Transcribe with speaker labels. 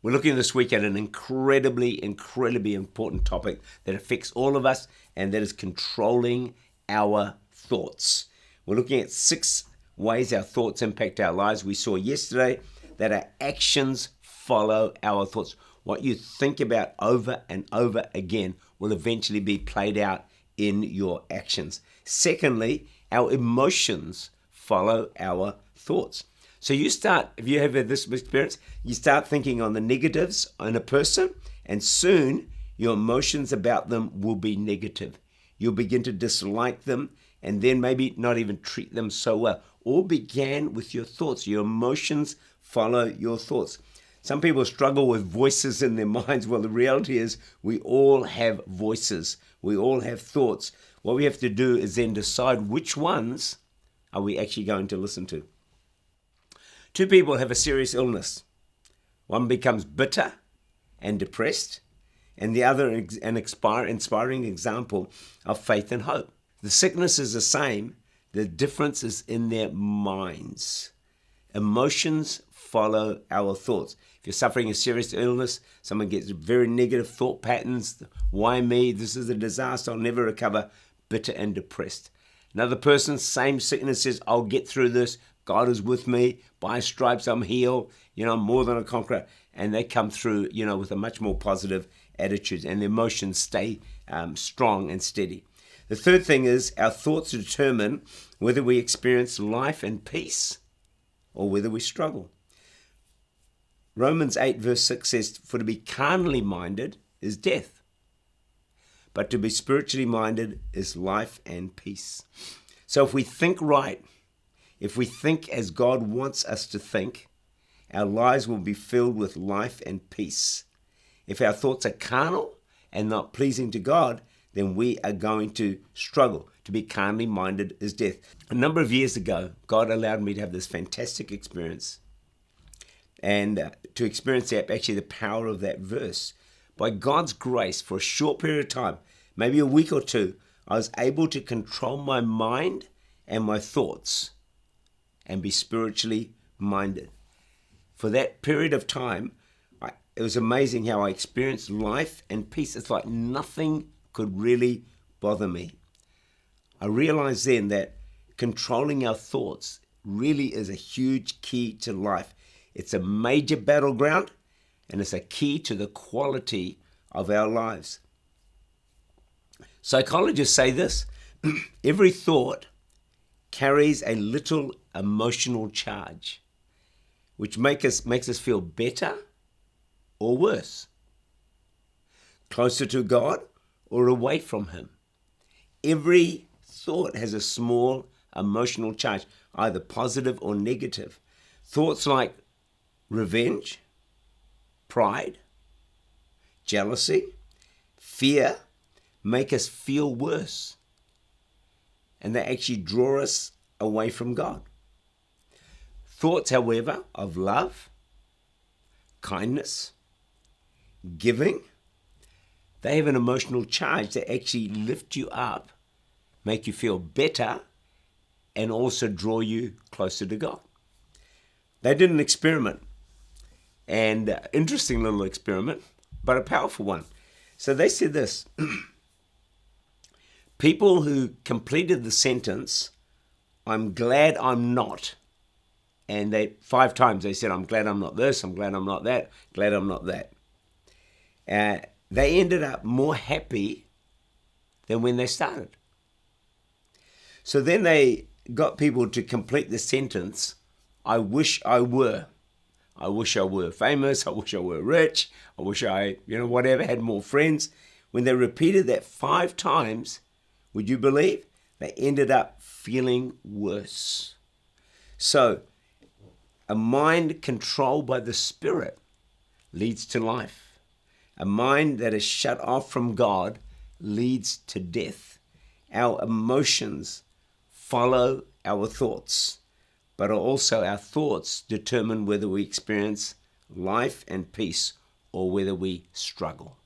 Speaker 1: We're looking this week at an incredibly important topic that affects all of us, and that is controlling our thoughts. We're looking at 6 ways our thoughts impact our lives. We saw yesterday that our actions follow our thoughts. What you think about over and over again will eventually be played out in your actions. Secondly, our emotions follow our thoughts. So you start, if you have this experience, you start thinking on the negatives on a person, and soon your emotions about them will be negative. You'll begin to dislike them, and then maybe not even treat them so well. All began with your thoughts. Your emotions follow your thoughts. Some people struggle with voices in their minds. Well, the reality is we all have voices. We all have thoughts. What we have to do is then decide which ones are we actually going to listen to. 2 people have a serious illness. One becomes bitter and depressed, and the other an inspiring example of faith and hope. The sickness is the same. The difference is in their minds. Emotions follow our thoughts. If you're suffering a serious illness, someone gets very negative thought patterns. Why me? This is a disaster. I'll never recover. Bitter and depressed. Another person, same sickness, says, I'll get through this. God is with me. By stripes I'm healed. I'm more than a conqueror. And they come through, with a much more positive attitude, and the emotions stay strong and steady. The third thing is our thoughts determine whether we experience life and peace or whether we struggle. Romans 8 verse 6 says, for to be carnally minded is death, but to be spiritually minded is life and peace. So if we think right, if we think as God wants us to think, our lives will be filled with life and peace. If our thoughts are carnal and not pleasing to God, then we are going to struggle. To be carnally minded is death. A number of years ago, God allowed me to have this fantastic experience, and to experience the power of that verse. By God's grace, for a short period of time, maybe a week or 2, I was able to control my mind and my thoughts and be spiritually minded. For that period of time, it was amazing how I experienced life and peace. It's like nothing could really bother me. I realized then that controlling our thoughts really is a huge key to life. It's a major battleground, and it's a key to the quality of our lives. Psychologists say this, every thought carries a little emotional charge, which makes us feel better or worse, closer to God or away from Him. Every thought has a small emotional charge, either positive or negative. Thoughts like revenge, pride, jealousy, fear make us feel worse, and they actually draw us away from God. Thoughts, however, of love, kindness, giving, they have an emotional charge that actually lift you up, make you feel better, and also draw you closer to God. They did an experiment, and interesting little experiment, but a powerful one. So they said this, people who completed the sentence, I'm glad I'm not, and 5 times they said, I'm glad I'm not this, I'm glad I'm not that, glad I'm not that. They ended up more happy than when they started. So then they got people to complete the sentence, I wish I were. I wish I were famous, I wish I were rich, I wish I, whatever, had more friends. When they repeated that 5 times, would you believe? They ended up feeling worse. So, a mind controlled by the Spirit leads to life. A mind that is shut off from God leads to death. Our emotions follow our thoughts, but also our thoughts determine whether we experience life and peace or whether we struggle.